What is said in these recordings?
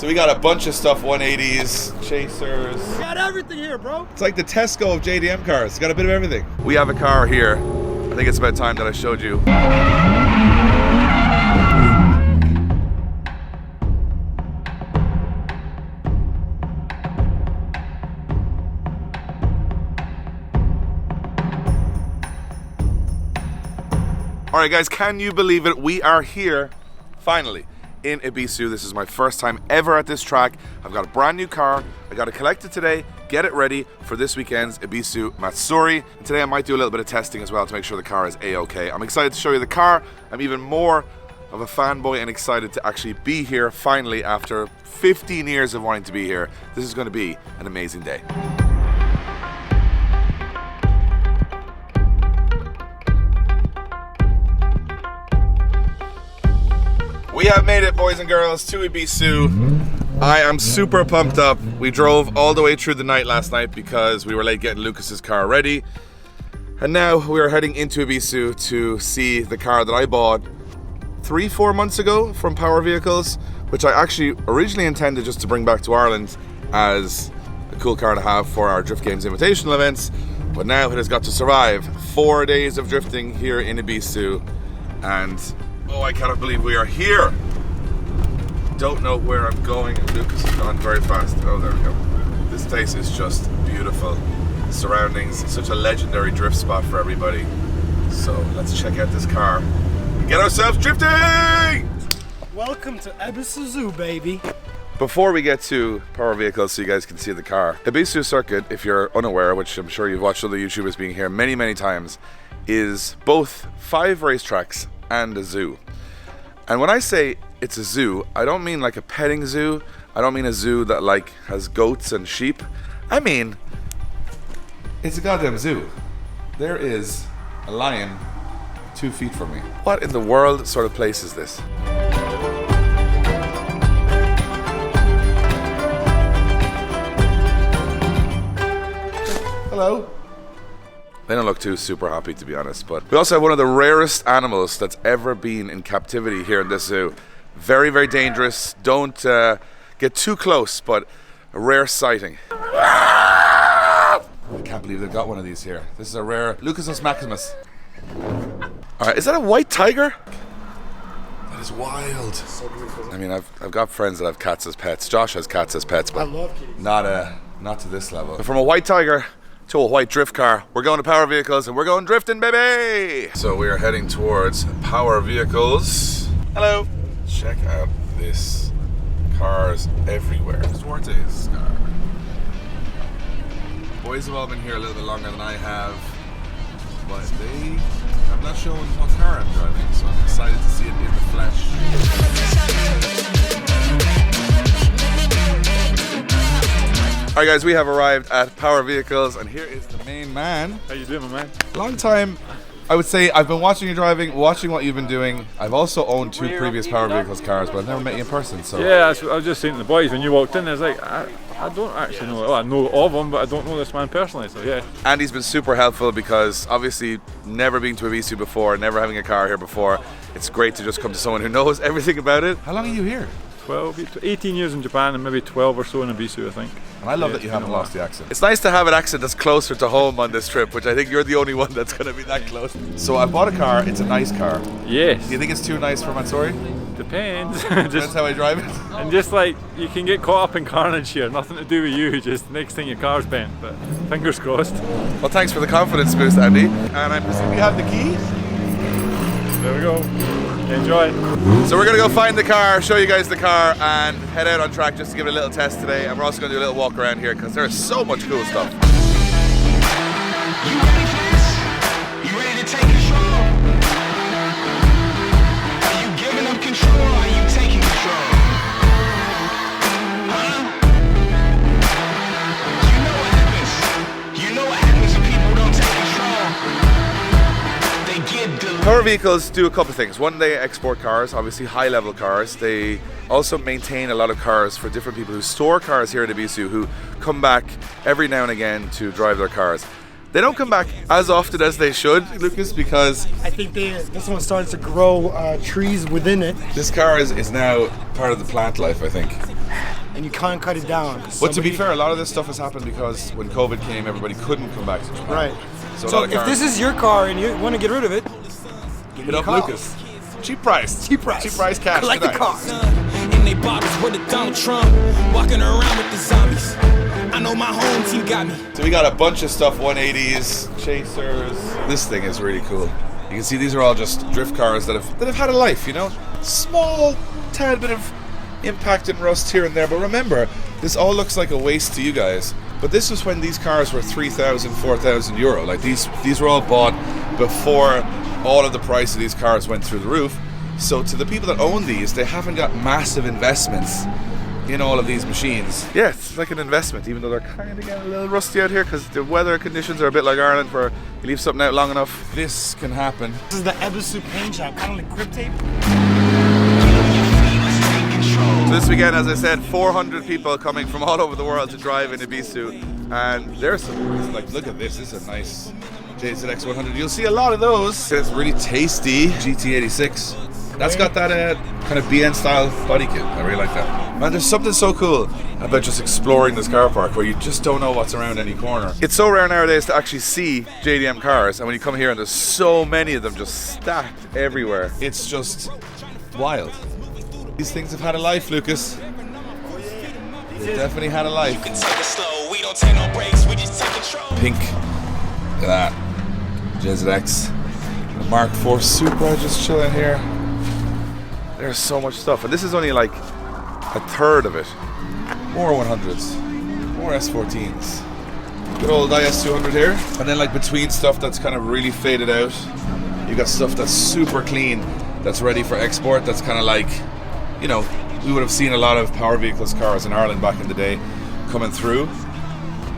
So we got a bunch of stuff, 180s, chasers. We got everything here, bro. It's like the Tesco of JDM cars. It's got a bit of everything. We have a car here. I think it's about time that I showed you. Alright guys, can you believe it? We are here, finally, in Ebisu. This is my first time ever at this track. I've got a brand new car. I got to collect it today, get it ready for this weekend's Ebisu Matsuri. And today I might do a little bit of testing as well to make sure the car is A-okay. I'm excited to show you the car. I'm even more of a fanboy and excited to actually be here finally after 15 years of wanting to be here. This is going to be an amazing day. We have made it, boys and girls, to Ebisu. I am super pumped up. We drove all the way through the night last night because we were late getting Lucas's car ready. And now we are heading into Ebisu to see the car that I bought 3-4 months ago from Power Vehicles, which I actually originally intended just to bring back to Ireland as a cool car to have for our Drift Games Invitational events. But now it has got to survive 4 days of drifting here in Ebisu. And oh, I cannot believe we are here. Don't know where I'm going. Lucas has gone very fast. Oh, there we go. This place is just beautiful. The surroundings, such a legendary drift spot for everybody. So let's check out this car and get ourselves drifting! Welcome to Ebisu Zoo, baby. Before we get to Power Vehicles so you guys can see the car, Ebisu Circuit, if you're unaware, which I'm sure you've watched other YouTubers being here many, many times, is both 5 racetracks and a zoo. And when I say it's a zoo, I don't mean like a petting zoo. I don't mean a zoo that like has goats and sheep. I mean, it's a goddamn zoo. There is a lion 2 feet from me. What in the world sort of place is this? Hello. They don't look too super happy, to be honest, but we also have one of the rarest animals that's ever been in captivity here in this zoo. Very, very dangerous. Don't get too close, but a rare sighting. I can't believe they've got one of these here. This is a rare Lucasus maximus. Alright, is that a white tiger? That is wild. So beautiful. I mean, I've got friends that have cats as pets. Josh has cats as pets, but I love kitties. Not to this level. But from a white tiger to a white drift car, we're going to Power Vehicles and we're going drifting, baby! So we are heading towards Power Vehicles. Hello! Check out this. Cars everywhere. Duarte's car. Boys have all been here a little bit longer than I have, but they have not shown what car I'm driving, so I'm excited to see it in the flesh. Alright guys, we have arrived at Power Vehicles and here is the main man. How you doing, my man? Long time, I would say. I've been watching you driving, watching what you've been doing. I've also owned 2 previous Power Vehicles cars, but I've never met you in person, so. Yeah, I was just saying to the boys when you walked in, I was like, I don't actually know, well, I know of him, but I don't know this man personally, so yeah. Andy's been super helpful because obviously never been to Ebisu before, never having a car here before. It's great to just come to someone who knows everything about it. How long are you here? 18 years in Japan and maybe 12 or so in Ebisu, I think. And I love that you haven't lost the accent. It's nice to have an accent that's closer to home on this trip, which I think you're the only one that's going to be that close. So I bought a car, it's a nice car. Yes. Do you think it's too nice for Matsuri? Depends. That's how I drive it. And just like, you can get caught up in carnage here, nothing to do with you, just next thing your car's bent, but fingers crossed. Well, thanks for the confidence boost, Andy. And I presume you have the keys? There we go. Enjoy. So we're gonna go find the car, show you guys the car, and head out on track just to give it a little test today. And we're also gonna do a little walk around here because there's so much cool stuff. You ready for this? You ready to take control? Are you giving up control or are you taking control? Huh? You know what happens. You know what happens when people don't take control. They get delayed. Power Vehicles do a couple of things. One, they export cars, obviously high-level cars. They also maintain a lot of cars for different people who store cars here at Ebisu, who come back every now and again to drive their cars. They don't come back as often as they should, Lucas, because I think this one starts to grow trees within it. this car is now part of the plant life, I think. and you can't cut it down. But to be fair, a lot of this stuff has happened because when COVID came, everybody couldn't come back to Japan. Right. So, So if this is your car and you want to get rid of it, give hit me a up call. Lucas. Cheap price. Cheap price. Cheap price cash. Collect the tonight. car. And they bottles were the Donald Trump walking around with the zombies. I know my home team got me. So we got a bunch of stuff, 180s, chasers. This thing is really cool. You can see these are all just drift cars that have had a life, you know? Small, tad bit of impact and rust here and there, but remember, this all looks like a waste to you guys. But this was when these cars were 3,000, 4,000 euro. Like these were all bought before all of the price of these cars went through the roof. So to the people that own these, they haven't got massive investments in all of these machines. Yeah, it's like an investment, even though they're kind of getting a little rusty out here because the weather conditions are a bit like Ireland where you leave something out long enough. This can happen. This is the Ebisu paint shop, kind of like Grip Tape. So this weekend, as I said, 400 people coming from all over the world to drive in Ebisu, and there's some, like, look at this. This is a nice JZX 100. You'll see a lot of those. It's really tasty GT86. That's got that kind of BN style body kit. I really like that. Man, there's something so cool about just exploring this car park where you just don't know what's around any corner. It's so rare nowadays to actually see JDM cars, and when you come here and there's so many of them just stacked everywhere, it's just wild. These things have had a life, Lucas. They definitely had a life. Take it slow, we don't take no breaks, we just take control. Pink. Look at that. JZX. The Mark IV Supra just chilling here. There's so much stuff, and this is only like a third of it. More 100s, more S14s. Good old IS200 here. And then like between stuff that's kind of really faded out, you got stuff that's super clean, that's ready for export, that's kind of like, you know, we would have seen a lot of power vehicles cars in Ireland back in the day coming through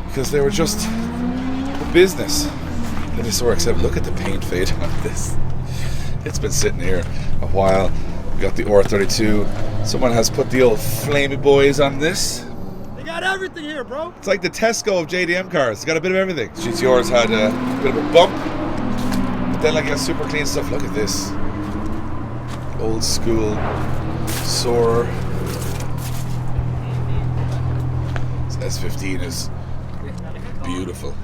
because they were just the business. And this works out. Look at the paint fade on this. It's been sitting here a while. We got the OR32. Someone has put the old flamey boys on this. They got everything here, bro. It's like the Tesco of JDM cars. It's got a bit of everything. GTR's had a bit of a bump, but then like a super clean stuff. Look at this. Old school Soarer. This S15 is beautiful.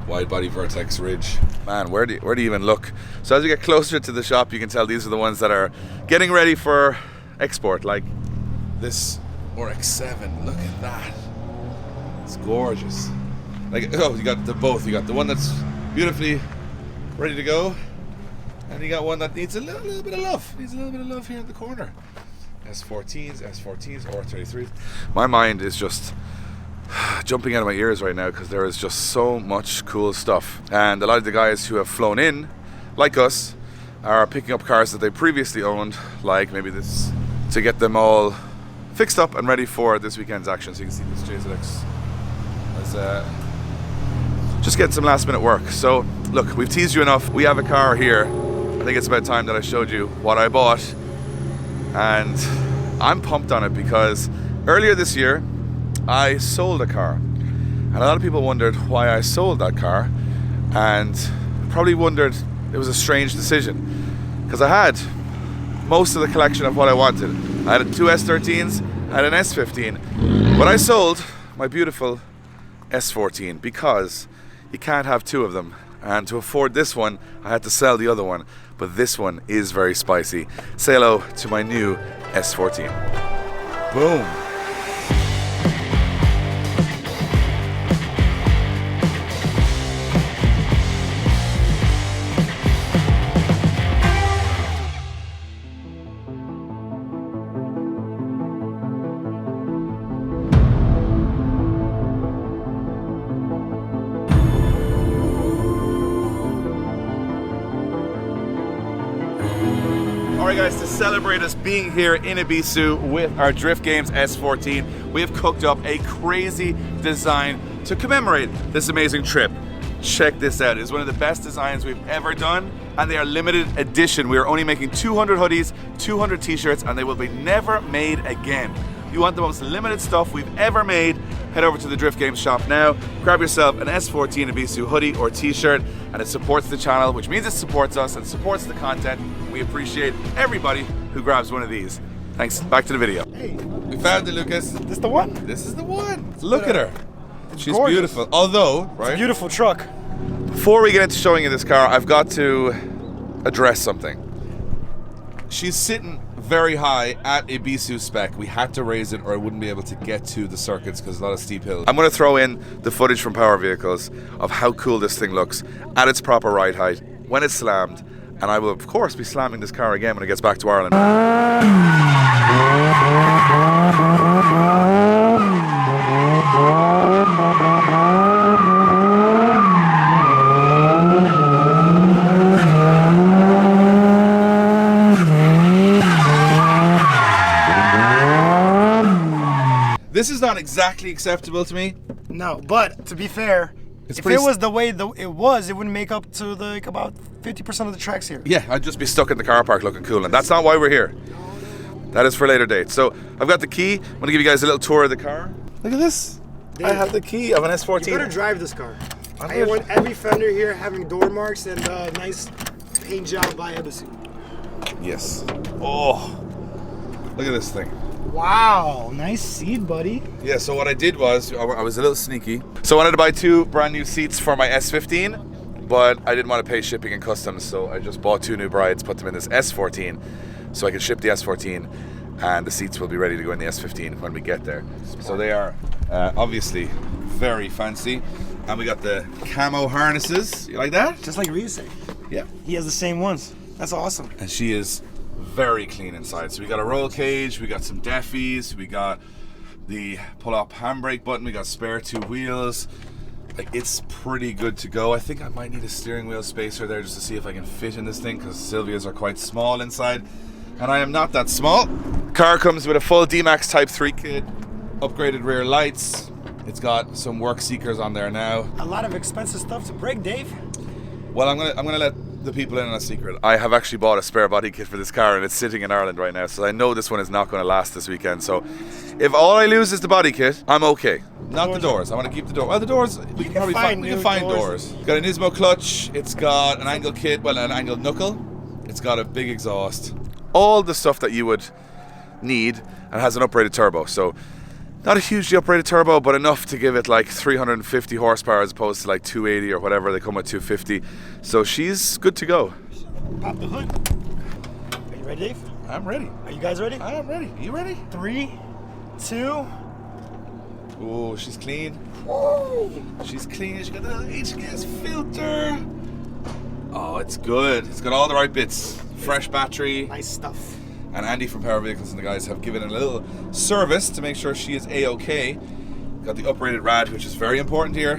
Wide body Vertex Ridge. Man, where do you even look? So as you get closer to the shop, you can tell these are the ones that are getting ready for export. Like this RX-7. Look at that. It's gorgeous. Like, oh, you got the both. You got the one that's beautifully ready to go, and you got one that needs a little bit of love. Needs a little bit of love here in the corner. S14s, R33s. My mind is just jumping out of my ears right now because there is just so much cool stuff, and a lot of the guys who have flown in like us are picking up cars that they previously owned, like maybe this, to get them all fixed up and ready for this weekend's action. So you can see this JZX as just getting some last minute work. So look, we've teased you enough. We have a car here. I think it's about time that I showed you what I bought, and I'm pumped on it because earlier this year I sold a car, and a lot of people wondered why I sold that car, and probably wondered it was a strange decision because I had most of the collection of what I wanted. I had two S13s, I had an S15, but I sold my beautiful S14 because you can't have two of them, and to afford this one I had to sell the other one, but this one is very spicy. Say hello to my new S14. Boom. Alright guys, to celebrate us being here in Ebisu with our Drift Games S14, we have cooked up a crazy design to commemorate this amazing trip. Check this out. It's one of the best designs we've ever done, and they are limited edition. We are only making 200 hoodies, 200 t-shirts, and they will be never made again. If you want the most limited stuff we've ever made, head over to the Drift Games shop now, grab yourself an S14 Ebisu hoodie or t-shirt, and it supports the channel, which means it supports us and supports the content. We appreciate everybody who grabs one of these. Thanks. Back to the video. Hey, We found it, Lucas. this the one? This is the one. Look at her. She's gorgeous. beautiful. Although, right? Beautiful truck. Before we get into showing you this car, I've got to address something. She's sitting very high at Ebisu spec. We had to raise it or I wouldn't be able to get to the circuits because a lot of steep hills. I'm going to throw in the footage from Power Vehicles of how cool this thing looks at its proper ride height when it's slammed, and I will of course be slamming this car again when it gets back to Ireland. This is not exactly acceptable to me. No, but to be fair, It's if pretty it was the way it was, it wouldn't make up to like about 50% of the tracks here. Yeah, I'd just be stuck in the car park looking cool, and that's not why we're here. That is for later dates. So I've got the key. I'm going to give you guys a little tour of the car. Look at this. I have the key of an S14. You better drive this car. I'm I gonna- want every fender here having door marks and nice paint job by Ebisu. Yes. Oh, look at this thing. Wow, nice seat, buddy. Yeah, so what I did was, I was a little sneaky. So I wanted to buy 2 brand new seats for my S15, but I didn't want to pay shipping and customs, so I just bought 2 new brides, put them in this S14, so I can ship the S14, and the seats will be ready to go in the S15 when we get there. So they are obviously very fancy. And we got the camo harnesses. You like that? Just like Ryusei. Yeah. He has the same ones. That's awesome. And she is very clean inside. So we got a roll cage, we got some deffies, we got the pull-up handbrake button, we got spare 2 wheels. Like, it's pretty good to go. I think I might need a steering wheel spacer there just to see if I can fit in this thing, because Silvia's are quite small inside, and I am not that small. Car comes with a full D-Max Type 3 kit, upgraded rear lights. It's got some work seekers on there now. A lot of expensive stuff to break, Dave. Well, I'm gonna let the people in on a secret. I have actually bought a spare body kit for this car, and it's sitting in Ireland right now, so I know this one is not going to last this weekend. So if all I lose is the body kit, I'm okay. Not the doors. I want to keep the door. Well, the doors, we can probably find. We can new find doors. doors. Got an Nismo clutch. It's got an angle kit. Well, an angled knuckle. It's got a big exhaust. All the stuff that you would need, and has an uprated turbo. So not a hugely uprated turbo, but enough to give it like 350 horsepower as opposed to like 280 or whatever. They come with 250. So she's good to go. Pop the hood. Are you ready, Dave? I'm ready. Are you guys ready? I am ready. You ready? 3, 2. Oh, she's clean. She's clean. She got the HGS filter. Oh, it's good. It's got all the right bits. Fresh battery. Nice stuff. And Andy from Power Vehicles and the guys have given it a little service to make sure she is A-OK. Got the uprated rad, which is very important here.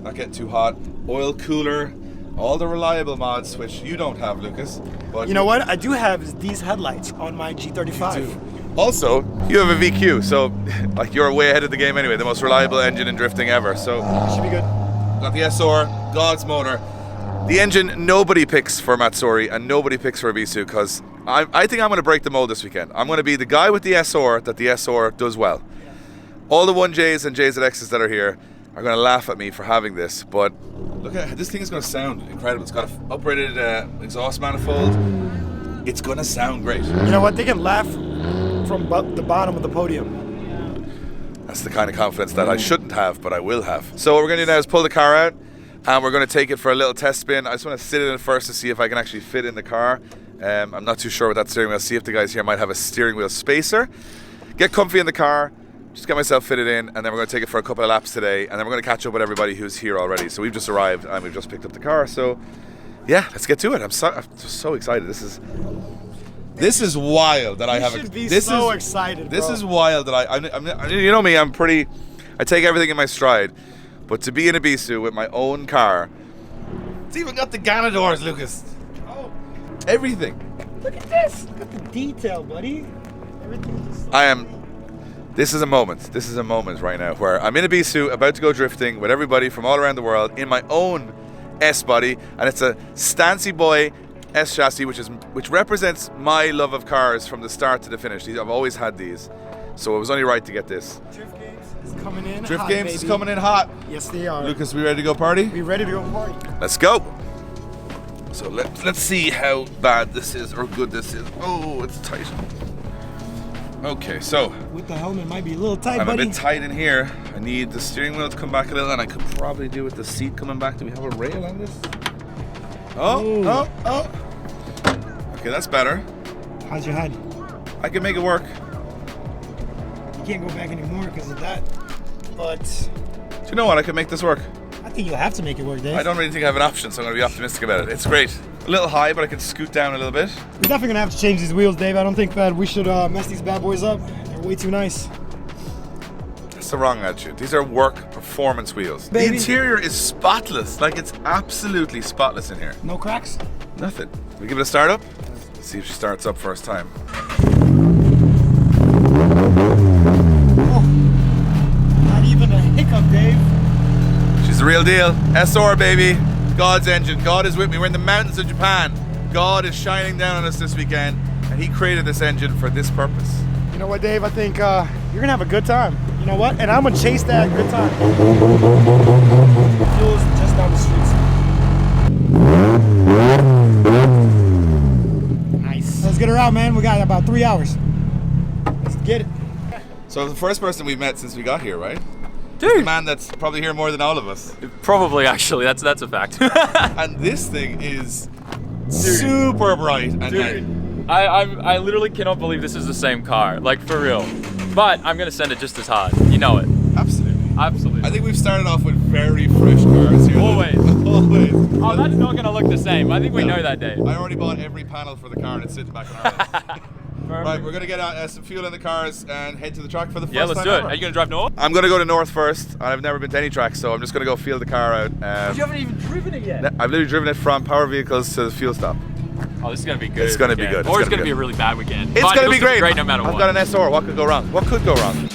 Not getting too hot. Oil cooler. All the reliable mods, which you don't have, Lucas. But You know what? I do have these headlights on my G35. also, you have a VQ, so like you're way ahead of the game anyway. The most reliable engine in drifting ever. So Should be good. got the SR, God's motor. The engine nobody picks for Matsuri and nobody picks for Ebisu, because I think I'm going to break the mold this weekend. I'm going to be the guy with the SR that the SR does well. All the 1Js and JZXs that are here are going to laugh at me for having this, but look at this thing is going to sound incredible. It's got an uprated exhaust manifold. It's going to sound great. You know what? They can laugh from the bottom of the podium. That's the kind of confidence that I shouldn't have, but I will have. So what we're going to do now is pull the car out, and we're going to take it for a little test spin. I just want to sit in it first to see if I can actually fit in the car. I'm not too sure with that steering wheel. See if the guys here might have a steering wheel spacer. Get comfy in the car, just get myself fitted in, and then we're going to take it for a couple of laps today, and then we're going to catch up with everybody who's here already. So we've just arrived, and we've just picked up the car. So yeah, let's get to it. I'm just so excited. This is wild that I have. You should be this so is, excited, This bro. is wild that I'm. You know me. I take everything in my stride, but to be in Ebisu with my own car, it's even got the Ganadors, Lucas. Oh, Everything. look at this. Look at the detail, buddy. Everything's just... This is a moment. This is a moment right now where I'm in Ebisu, about to go drifting with everybody from all around the world in my own S body, and it's a Stancy Boy S chassis, which represents my love of cars from the start to the finish. I've always had these, so it was only right to get this. Drift Games is coming in Drift hot, Games is baby. coming in hot. Yes, they are. Lucas, we ready to go party? We ready to go party? Let's go. So let's see how bad this is or good this is. Oh, it's tight. Okay, so With the helmet might be a little tight, I'm buddy. a bit tight in here. I need the steering wheel to come back a little, and I could probably do with the seat coming back. Do we have a rail on this? Oh. Okay, that's better. How's your head? I can make it work. You can't go back anymore because of that. But Do you know what? I can make this work. I think you'll have to make it work, Dave. I don't really think I have an option, so I'm going to be optimistic about it. It's great. A little high, but I can scoot down a little bit. We're definitely gonna have to change these wheels, Dave. I don't think that we should mess these bad boys up. They're way too nice. That's the wrong attitude. These are work performance wheels. Baby. The interior is spotless. Like, it's absolutely spotless in here. No cracks? Nothing. We give it a start up? See if she starts up first time. Oh, not even a hiccup, Dave. She's the real deal. SR, baby. God's engine. God is with me. We're in the mountains of Japan. God is shining down on us this weekend, and He created this engine for this purpose. You know what, Dave? I think you're gonna have a good time. You know what? And I'm gonna chase that good time. Fuel's just down the streets. Nice. Let's get her out, man. We got about 3 hours. Let's get it. So the first person we've met since we got here, right? Dude. The man that's probably here more than all of us. Probably, actually. That's a fact. And this thing is super bright. And I literally cannot believe this is the same car. Like, for real. But I'm going to send it just as hard. You know it. absolutely. Absolutely. I think we've started off with very fresh cars here. Always. Always. Oh, that's not going to look the same. I think we know that, Dave. I already bought every panel for the car and it's sitting back in our house. Right, we're gonna get some fuel in the cars and head to the track for the first time. Yeah, let's do it. ever. Are you going to drive north? I'm gonna go to North first. I've never been to any track, so I'm just gonna go feel the car out. You haven't even driven it yet. I've literally driven it from power vehicles to the fuel stop. Oh, this is going to be good. It's gonna be weekend. good. Or It's it's gonna going to be be a really bad weekend. It's But gonna it'll be great. great no matter I've what. got an SR. What could go wrong? What could go wrong?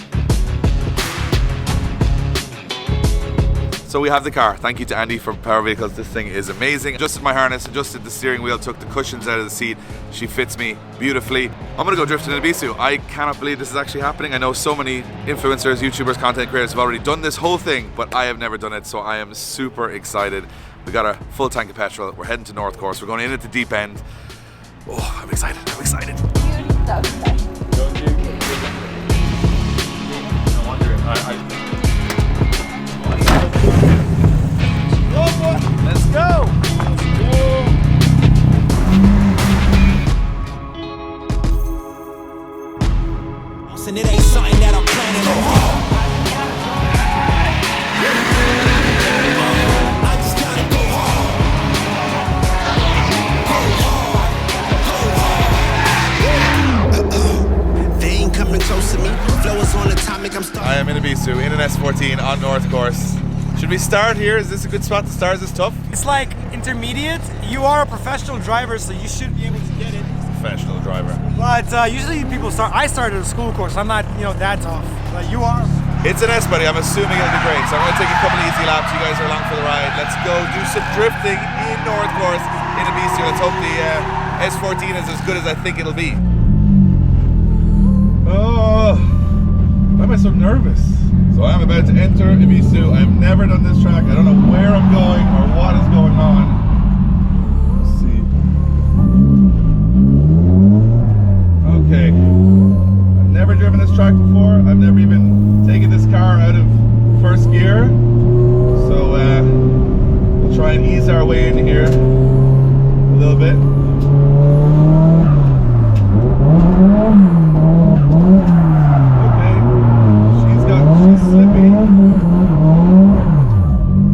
So we have the car. Thank you to Andy from Power Vehicles. This thing is amazing. Adjusted my harness, adjusted the steering wheel, took the cushions out of the seat. She fits me beautifully. I'm gonna go drifting in Ebisu. I cannot believe this is actually happening. I know so many influencers, YouTubers, content creators have already done this whole thing, but I have never done it, so I am super excited. We got a full tank of petrol. We're heading to North Course. We're going in at the deep end. Oh, I'm excited. I'm excited. No wonder. Let's go. And it ain't something that I'm planning on. I just gotta go hard. They ain't coming close to me. Flow is on atomic. I'm starting. I am in Ebisu, in an S14 on North Course. Should we start here? Is this a good spot to start? Is this tough? It's like intermediate. You are a professional driver, so you should be able to get it. Professional driver. But usually people start. I started a school course. I'm not, that tough. But you are. It's an S, buddy. I'm assuming it'll be great. So I'm going to take a couple of easy laps. You guys are along for the ride. Let's go do some drifting in North Course in Ebisu. Let's hope the S14 is as good as I think it'll be. Oh, why am I so nervous? So I'm about to enter Ebisu. I've never done this track. I don't know where I'm going or what is going on. Let's see. Okay. I've never driven this track before. I've never even taken this car out of first gear. So we'll try and ease our way in here a little bit. She's slippy.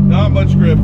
Not much grip.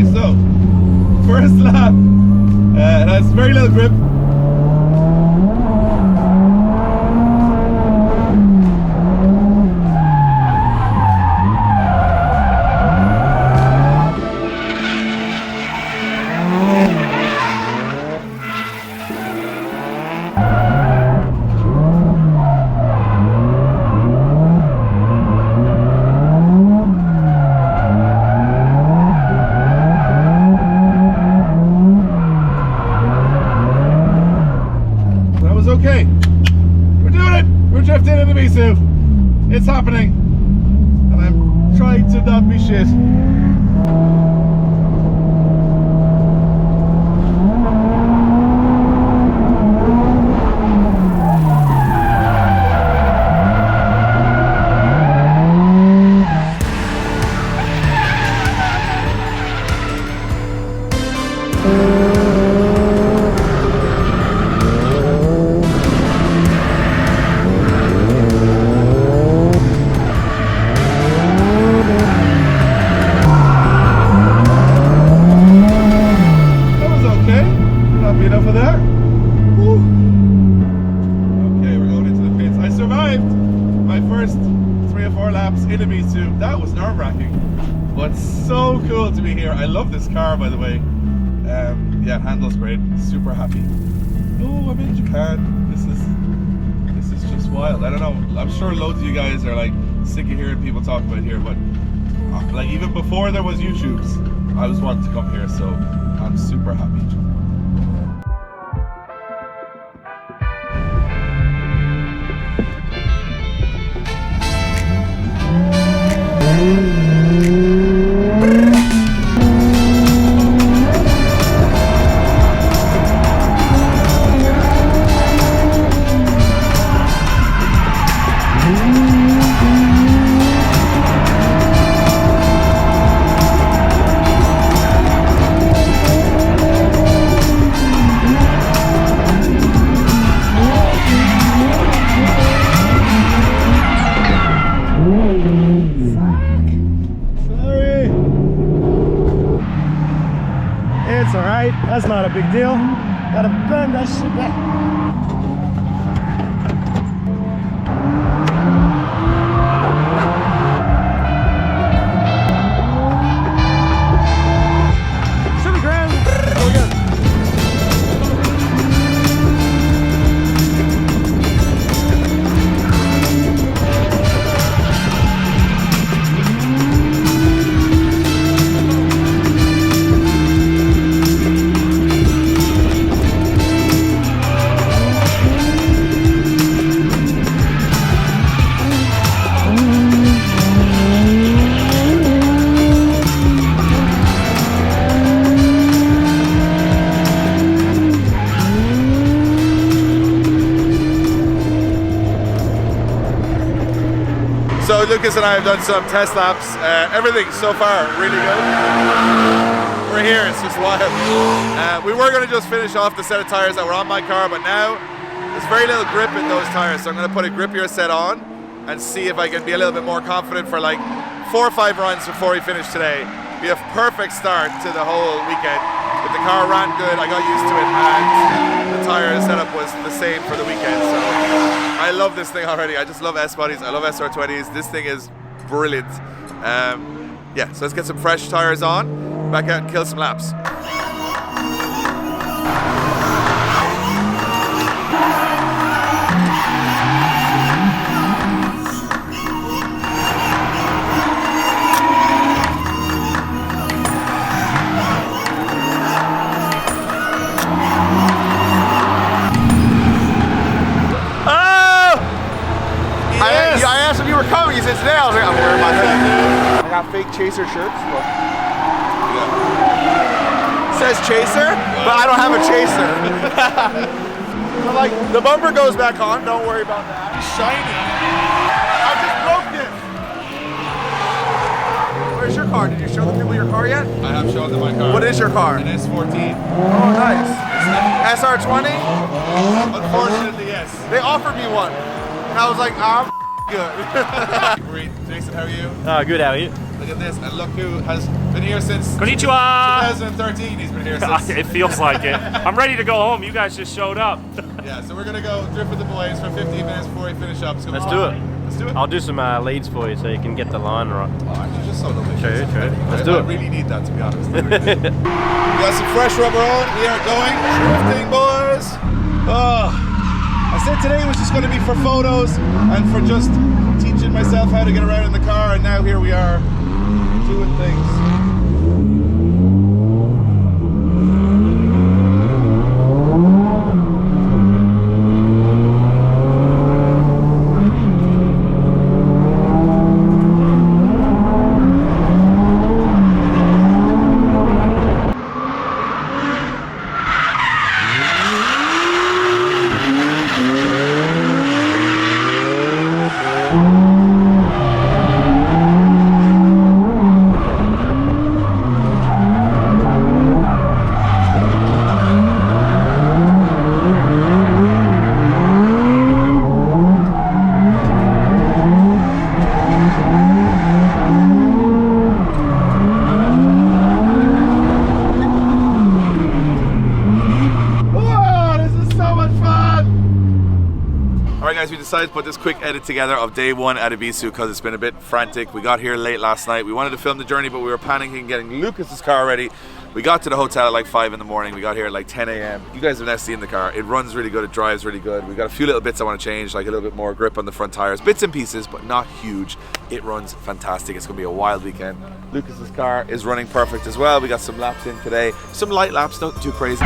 Okay, so first lap, it has very little grip. Okay, we're doing it. We're drifting in Ebisu. It's happening, and I'm trying to not be shit. Enough of that. Woo. Okay, we're going into the pits. I survived my first 3 or 4 laps in Ebisu. That was nerve-wracking, but so cool to be here. I love this car, by the way. Yeah, handles great. Super happy. Oh, I'm in Japan. This is just wild. I don't know. I'm sure loads of you guys are like sick of hearing people talk about here, but like even before there was YouTube's, I was wanting to come here, so I'm super happy. It's alright, that's not a big deal. Gotta bend that shit back. Should be grand. Go again. So Lucas and I have done some test laps. Everything so far really good. We're here, it's just wild. We were going to just finish off the set of tires that were on my car, but now there's very little grip in those tires, so I'm going to put a grippier set on and see if I can be a little bit more confident for like 4 or 5 runs before we finish today. Be a perfect start to the whole weekend. If the car ran good, I got used to it, and the tire setup was the same for the weekend. So I love this thing already. I just love S-bodies. I love SR20s. This thing is brilliant. Yeah, so let's get some fresh tires on, back out and kill some laps. I asked if you were coming. He said today. I was like, I'm wearing my thing. I got fake Chaser shirts. Look. Yeah. Says Chaser, but I don't have a Chaser. But like, the bumper goes back on. Don't worry about that. It's shiny. I just broke this. Where's your car? Did you show the people your car yet? I have shown them my car. What is your car? An S14. Oh, nice. SR20? Unfortunately, yes. They offered me one. And I was like, I'm good. Great. Jason, how are you? Oh, good, how are you? Look at this, and look who has been here since Konnichiwa! 2013. He's been here since. It feels like it. I'm ready to go home. You guys just showed up. Yeah, so we're gonna go drift with the boys for 15 minutes before we finish up. So Let's do it. Let's do it. I'll do some leads for you so you can get the line right. Oh, actually, just so lovely. True. Let's I do it. really need that, to be honest. I really need it. We got some fresh rubber on. We are going drifting, boys. Oh, I said today was just going to be for photos and for just teaching myself how to get around in the car, and now here we are doing things. We decided to put this quick edit together of day one at Ebisu because it's been a bit frantic. We got here late last night. We wanted to film the journey, but we were panicking getting Lucas's car ready. We got to the hotel at like 5 in the morning. We got here at like 10 a.m. You guys have now seen the car. It runs really good. It drives really good. We got a few little bits I want to change, like a little bit more grip on the front tires. Bits and pieces, but not huge. It runs fantastic. It's going to be a wild weekend. Lucas's car is running perfect as well. We got some laps in today. Some light laps, not too crazy.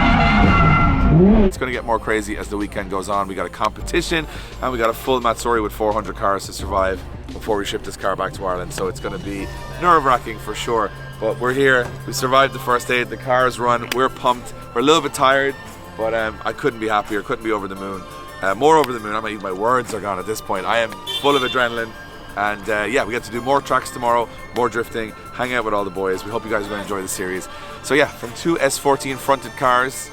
It's going to get more crazy as the weekend goes on. We got a competition and we got a full Matsuri with 400 cars to survive before we ship this car back to Ireland. So it's going to be nerve-wracking for sure. But we're here. We survived the first day. The car's run. We're pumped. We're a little bit tired, but I couldn't be happier. Couldn't be over the moon. More over the moon. My words are gone at this point. I am full of adrenaline. And yeah, we get to do more tracks tomorrow, more drifting, hang out with all the boys. We hope you guys are going to enjoy the series. So yeah, from two S14 fronted cars.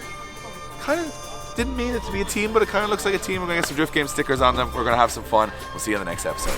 Kind of didn't mean it to be a team, but it kind of looks like a team. We're going to get some Drift Game stickers on them. We're going to have some fun. We'll see you in the next episode.